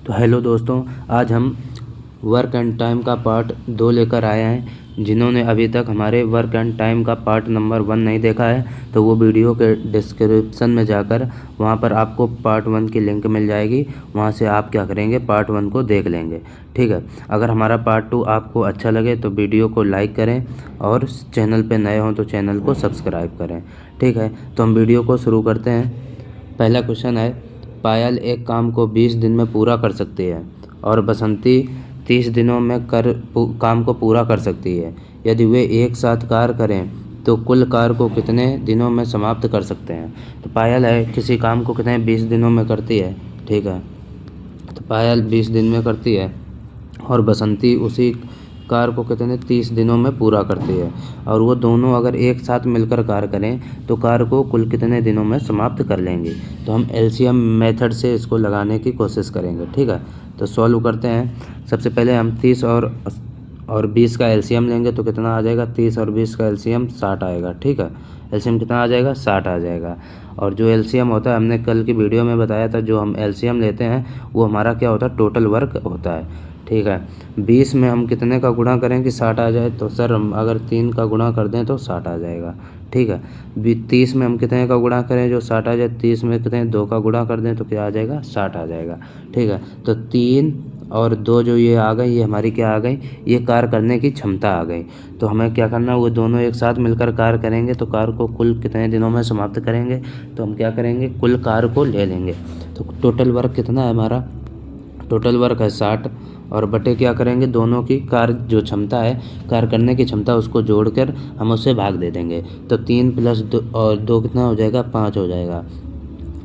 तो हेलो दोस्तों, आज हम वर्क एंड टाइम का पार्ट 2 लेकर आए हैं। जिन्होंने अभी तक हमारे वर्क एंड टाइम का पार्ट नंबर 1 नहीं देखा है तो वो वीडियो के डिस्क्रिप्शन में जाकर वहाँ पर आपको पार्ट 1 की लिंक मिल जाएगी। वहाँ से आप क्या करेंगे, पार्ट 1 को देख लेंगे। ठीक है। अगर हमारा पार्ट 2 आपको अच्छा लगे तो वीडियो को लाइक करें और चैनल पर नए हों तो चैनल को सब्सक्राइब करें। ठीक है, तो हम वीडियो को शुरू करते हैं। पहला क्वेश्चन है, पायल एक काम को 20 दिन में पूरा कर सकती है और बसंती 30 दिनों में काम को पूरा कर सकती है। यदि वे एक साथ कार्य करें तो कुल कार्य को कितने दिनों में समाप्त कर सकते हैं। तो पायल है किसी काम को कितने 20 दिनों में करती है। ठीक है, तो पायल 20 दिन में करती है और बसंती उसी कार्य को कितने 30 दिनों में पूरा करती है। और वो दोनों अगर एक साथ मिलकर कार्य करें तो कार्य को कुल कितने दिनों में समाप्त कर लेंगे। तो हम एलसीएम मेथड से इसको लगाने की कोशिश करेंगे। ठीक है, तो सॉल्व करते हैं। सबसे पहले हम 30 और 20 का एलसीएम लेंगे तो कितना आ जाएगा, 30 और 20 का एलसीएम 60 आएगा। ठीक है, एलसीएम कितना आ जाएगा, 60 आ जाएगा। और जो एलसीएम होता है, हमने कल की वीडियो में बताया था, जो हम एलसीएम लेते हैं वो हमारा क्या होता है, टोटल वर्क होता है। ठीक है, 20 में हम कितने का गुणा करें कि 60 आ जाए। तो सर हम अगर 3 का गुणा कर दें तो 60 आ जाएगा। ठीक है, 30 में हम कितने का गुणा करें जो 60 आ जाए। 30 में कितने 2 का गुणा कर दें तो क्या आ जाएगा, 60 आ जाएगा। ठीक है, तो 3 और 2 जो ये आ गई, ये हमारी क्या आ गई, ये कार्य करने की क्षमता आ गई। तो हमें क्या करना, वो दोनों एक साथ मिलकर कार्य करेंगे तो कार्य को कुल कितने दिनों में समाप्त करेंगे। तो हम क्या करेंगे, कुल कार्य को ले लेंगे। तो टोटल वर्क कितना है हमारा, टोटल वर्क है 60 और बटे क्या करेंगे, दोनों की कार्य जो क्षमता है, कार्य करने की क्षमता, उसको जोड़कर हम उससे भाग दे देंगे। तो 3 + 2 और 2 कितना हो जाएगा, 5 हो जाएगा।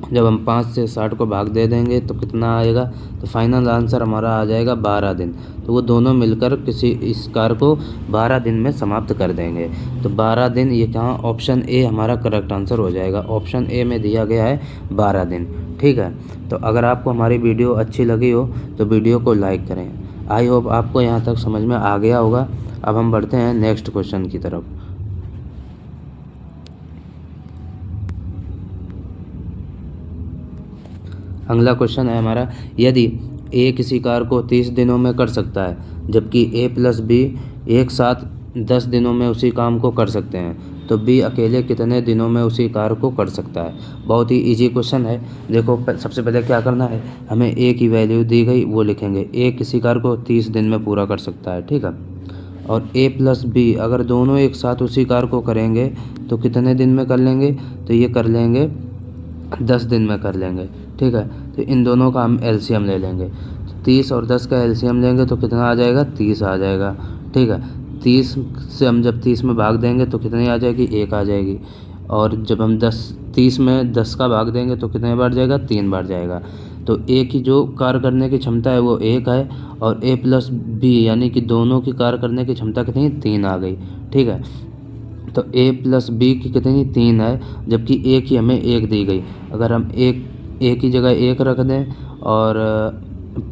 जब हम 5 से 60 को भाग दे देंगे तो कितना आएगा, तो फाइनल आंसर हमारा आ जाएगा 12 दिन। तो वो दोनों मिलकर इस कार्य को 12 दिन में समाप्त कर देंगे। तो 12 दिन, ये कहाँ, ऑप्शन ए हमारा करेक्ट आंसर हो जाएगा। ऑप्शन ए में दिया गया है 12 दिन। ठीक है, तो अगर आपको हमारी वीडियो अच्छी लगी हो तो वीडियो को लाइक करें। आई होप आपको यहाँ तक समझ में आ गया होगा। अब हम बढ़ते हैं नेक्स्ट क्वेश्चन की तरफ। अगला क्वेश्चन है हमारा, यदि ए किसी कार्य को 30 दिनों में कर सकता है जबकि ए + बी एक साथ 10 दिनों में उसी काम को कर सकते हैं तो बी अकेले कितने दिनों में उसी कार्य को कर सकता है। बहुत ही इजी क्वेश्चन है। देखो, सबसे पहले क्या करना है, हमें ए की वैल्यू दी गई वो लिखेंगे। ए किसी कार्य को 30 दिन में पूरा कर सकता है। ठीक है, और ए + बी अगर दोनों एक साथ उसी कार्य को करेंगे तो कितने दिन में कर लेंगे, तो ये कर लेंगे 10 दिन में कर लेंगे। ठीक है, तो इन दोनों का हम एलसीएम ले लेंगे। तो 30 और 10 का एलसीएम लेंगे तो कितना आ जाएगा, 30 आ जाएगा। ठीक है, 30 से हम जब 30 में भाग देंगे तो कितनी आ जाएगी, 1 आ जाएगी। और जब हम 30 में 10 का भाग देंगे तो कितने बार जाएगा, 3 बार जाएगा। तो ए की जो कार्य करने की क्षमता है वो 1 है और ए + बी यानी कि दोनों की कार्य करने की क्षमता कितनी, 3 आ गई। ठीक है, तो ए + बी की कितनी, 3 है, जबकि ए की हमें 1 दी गई। अगर हम ए की जगह 1 रख दें और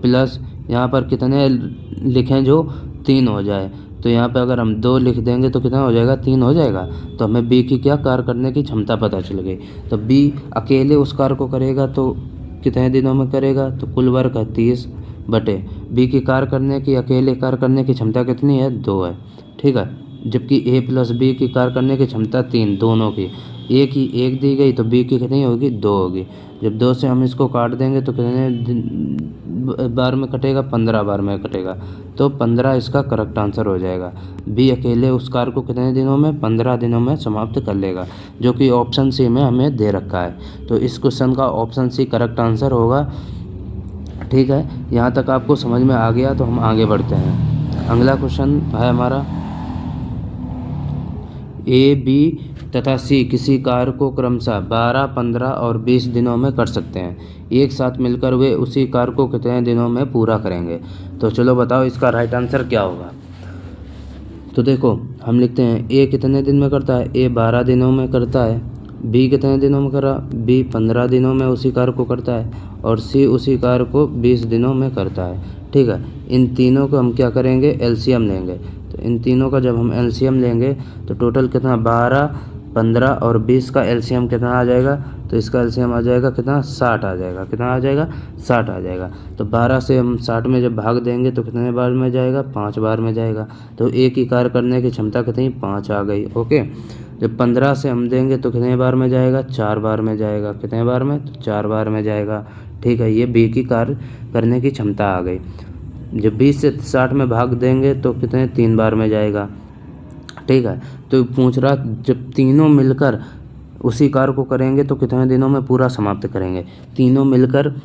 प्लस यहाँ पर कितने लिखें जो 3 हो जाए, तो यहाँ पे अगर हम 2 लिख देंगे तो कितना हो जाएगा, 3 हो जाएगा। तो हमें बी की क्या कार्य करने की क्षमता पता चल गई। तो बी अकेले उस कार्य को करेगा तो कितने दिनों में करेगा, तो कुल वर्क है 30 बटे बी की कार्य करने की, अकेले कार्य करने की क्षमता कितनी है, 2 है। ठीक है, जबकि ए + बी की कार्य करने की क्षमता 3, दोनों की। ए की 1 दी गई तो बी की कितनी होगी, 2 होगी। जब 2 से हम इसको काट देंगे तो कितने बार में कटेगा, 15 बार में कटेगा। तो 15 इसका करेक्ट आंसर हो जाएगा। बी अकेले उस कार्य को कितने दिनों में, 15 दिनों में समाप्त कर लेगा, जो कि ऑप्शन सी में हमें दे रखा है। तो इस क्वेश्चन का ऑप्शन सी करेक्ट आंसर होगा। ठीक है, यहाँ तक आपको समझ में आ गया तो हम आगे बढ़ते हैं। अगला क्वेश्चन है हमारा, ए, बी तथा सी किसी कार्य को क्रमशः 12, 15 और 20 दिनों में कर सकते हैं। एक साथ मिलकर वे उसी कार्य को कितने दिनों में पूरा करेंगे। तो चलो बताओ इसका राइट आंसर क्या होगा। तो देखो, हम लिखते हैं ए कितने दिन में करता है, ए 12 दिनों में करता है। बी कितने दिनों में करा, बी 15 दिनों में उसी कार्य को करता है। और सी उसी कार्य को 20 दिनों में करता है। ठीक है, इन तीनों को हम क्या करेंगे, एलसीएम लेंगे। तो इन तीनों का जब हम एलसीएम लेंगे तो टोटल कितना, 12 15 और 20 का एलसीएम कितना आ जाएगा, तो इसका एलसीएम आ जाएगा कितना, 60 आ जाएगा। कितना आ जाएगा, 60 आ जाएगा। तो 12 से हम 60 में जब भाग देंगे तो कितने बार में जाएगा, 5 बार में जाएगा। तो एक ही कार्य करने की क्षमता कितनी, 5 आ गई। ओके। जब 15 से हम देंगे तो कितने बार में जाएगा, 4 बार में जाएगा। कितने बार में, तो 4 बार में जाएगा। ठीक है, ये बी की कार्य करने की क्षमता आ गई। जब 20 से 60 में भाग देंगे तो कितने, 3 बार में जाएगा। ठीक है, तो पूछ रहा जब तीनों मिलकर उसी कार्य को करेंगे तो कितने दिनों में पूरा समाप्त करेंगे। तीनों मिलकर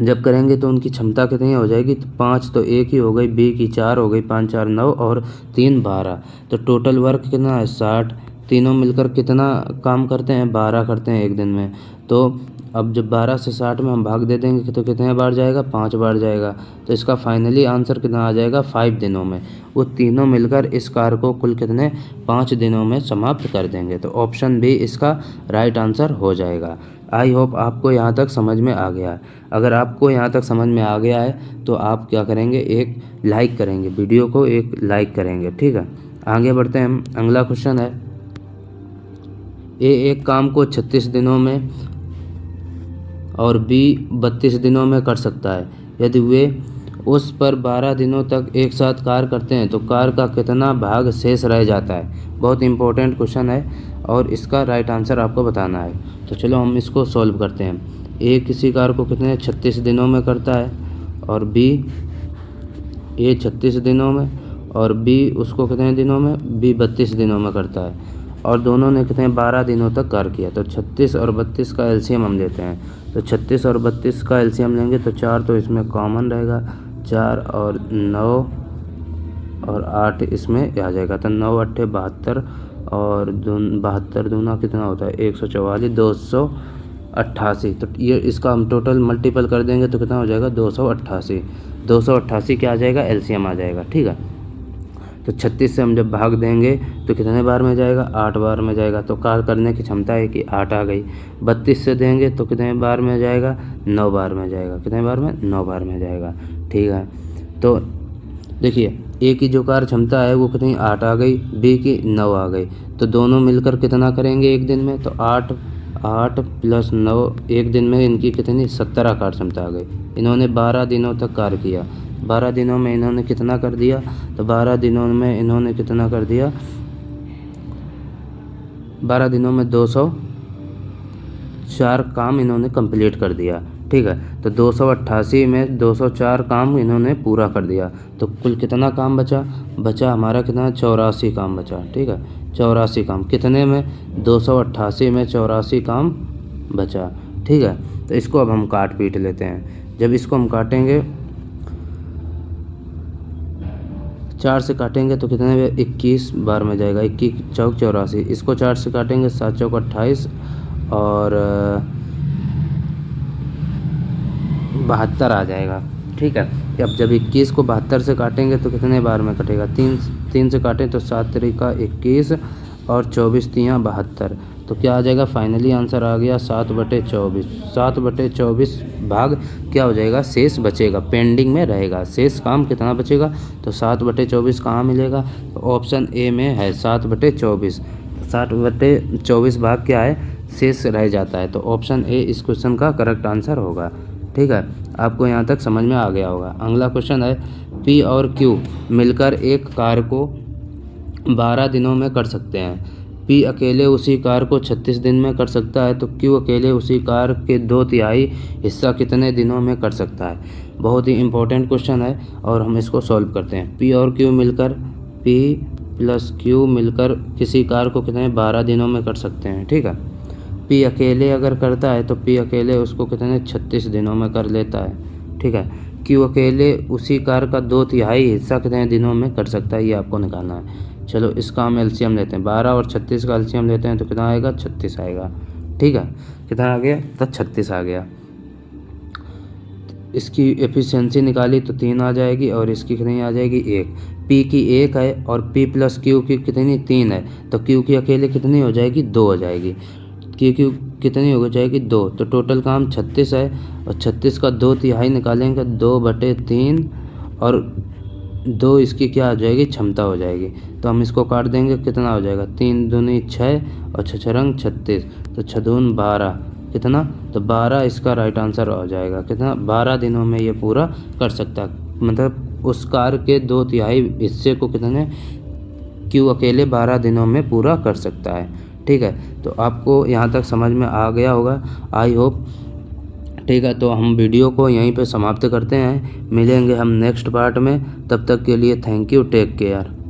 जब करेंगे तो उनकी क्षमता कितनी हो जाएगी, तो 5 तो एक ही हो गई, बी की 4 हो गई, 5 4 9 और 3 12। तो टोटल वर्क कितना है, 60। तीनों मिलकर कितना काम करते हैं, 12 करते हैं एक दिन में। तो अब जब 12 से 60 में हम भाग दे देंगे तो कितने बार जाएगा, 5 बार जाएगा। तो इसका फाइनली आंसर कितना आ जाएगा, 5 दिनों में। वो तीनों मिलकर इस कार्य को कुल कितने, 5 दिनों में समाप्त कर देंगे। तो ऑप्शन बी इसका राइट आंसर हो जाएगा। आई होप आपको यहाँ तक समझ में आ गया है। अगर आपको यहाँ तक समझ में आ गया है तो आप क्या करेंगे, एक लाइक करेंगे, वीडियो को एक लाइक करेंगे। ठीक है, आगे बढ़ते हैं हम। अगला क्वेश्चन है, एक काम को 36 दिनों में और बी 32 दिनों में कर सकता है। यदि वे उस पर 12 दिनों तक एक साथ कार्य करते हैं तो कार्य का कितना भाग शेष रह जाता है। बहुत इंपॉर्टेंट क्वेश्चन है और इसका राइट आंसर आपको बताना है। तो चलो हम इसको सॉल्व करते हैं। ए किसी कार्य को कितने 36 दिनों में करता है और बी, ए 36 दिनों में और बी उसको कितने दिनों में, बी 32 दिनों में करता है। और दोनों ने कितने 12 दिनों तक कार्य किया। तो 36 और 32 का एलसीएम हम लेते हैं। तो 36 और 32 का एलसीएम लेंगे तो 4 तो इसमें कॉमन रहेगा, 4 और 9 और 8 इसमें आ जाएगा। तो 9 8 72 और 72 दूना कितना होता है, 144, 288। तो ये इसका हम टोटल मल्टीपल कर देंगे तो कितना हो जाएगा, 288। 288 क्या आ जाएगा, एलसीएम आ जाएगा। ठीक है, तो 36 से हम जब भाग देंगे तो कितने बार में जाएगा, 8 बार में जाएगा। तो कार्य करने की क्षमता है कि 8 आ गई। 32 से देंगे तो कितने बार में जाएगा, 9 बार में जाएगा। कितने बार में, 9 बार में जाएगा। ठीक है, तो देखिए ए की जो कार्य क्षमता है वो कितनी, 8 आ गई, बी की 9 आ गई। तो दोनों मिलकर कितना करेंगे एक दिन में, तो 8 8 प्लस 9, एक दिन में इनकी कितनी 17 कार्य क्षमता आ गई। इन्होंने 12 दिनों तक कार्य किया। 12 दिनों में इन्होंने कितना कर दिया, तो 12 दिनों में इन्होंने कितना कर दिया, 12 दिनों में 204 काम इन्होंने कंप्लीट कर दिया। ठीक है, तो 288 में 204 काम इन्होंने पूरा कर दिया। तो कुल कितना काम बचा हमारा कितना, 84 काम बचा। ठीक है, 84 काम कितने में, 288 में 84 काम बचा। ठीक है, तो इसको अब हम काट पीट लेते हैं। जब इसको हम काटेंगे, 4 से काटेंगे तो कितने में, 21 बार में जाएगा। 21 चौक 84, इसको 4 से काटेंगे 7 चौक 28 और 72 आ जाएगा। ठीक है, अब जब 21 को 72 से काटेंगे तो कितने बार में कटेगा, 3 से काटें तो 7 तरीका 21 और 24 तियाँ 72। तो क्या आ जाएगा, फाइनली आंसर आ गया 7/24। 7/24 भाग क्या हो जाएगा, शेष बचेगा, पेंडिंग में रहेगा। शेष काम कितना बचेगा, तो 7/24 कहाँ मिलेगा, तो ऑप्शन ए में है 7/24। 7/24 भाग क्या है, शेष रह जाता है। तो ऑप्शन ए इस क्वेश्चन का करेक्ट आंसर होगा। ठीक है, आपको यहाँ तक समझ में आ गया होगा। अगला क्वेश्चन है, पी और क्यू मिलकर एक कार्य को 12 दिनों में कर सकते हैं। पी अकेले उसी कार्य को 36 दिन में कर सकता है, तो क्यू अकेले उसी कार्य के 2/3 हिस्सा कितने दिनों में कर सकता है। बहुत ही इंपॉर्टेंट क्वेश्चन है और हम इसको सॉल्व करते हैं। पी और क्यू मिलकर, पी प्लस क्यू मिलकर किसी कार्य को कितने 12 दिनों में कर सकते हैं। ठीक है, पी अकेले अगर करता है तो पी अकेले उसको कितने 36 दिनों में कर लेता है। ठीक है, क्यू अकेले उसी कार्य का 2/3 हिस्सा कितने दिनों में कर सकता है, ये आपको निकालना है। चलो इसका हम एलसीएम लेते हैं, 12 और 36 का एलसीएम लेते हैं तो कितना आएगा, 36 आएगा। ठीक है, कितना आ गया, तो 36 आ गया। इसकी एफिशिएंसी निकाली तो 3 आ जाएगी और इसकी कितनी आ जाएगी, 1। पी की 1 है और पी प्लस क्यू की कितनी 3 है, तो क्यू की अकेले कितनी हो जाएगी, 2 हो जाएगी। क्यू कितनी हो जाएगी, 2। तो टोटल काम 36 है और 36 का 2/3 निकालेंगे, 2/3 और 2 इसकी क्या हो जाएगी, क्षमता हो जाएगी। तो हम इसको काट देंगे, कितना हो जाएगा, 3 दूनी 6 और 6 6 रंग 36, तो 6 दून 12, कितना, तो 12 इसका राइट आंसर हो जाएगा। कितना, 12 दिनों में ये पूरा कर सकता है। मतलब उस कार्य के 2/3 हिस्से को कितने क्यू अकेले 12 दिनों में पूरा कर सकता है। ठीक है, तो आपको यहाँ तक समझ में आ गया होगा, आई होप। ठीक है, तो हम वीडियो को यहीं पे समाप्त करते हैं, मिलेंगे हम नेक्स्ट पार्ट में। तब तक के लिए थैंक यू, टेक केयर।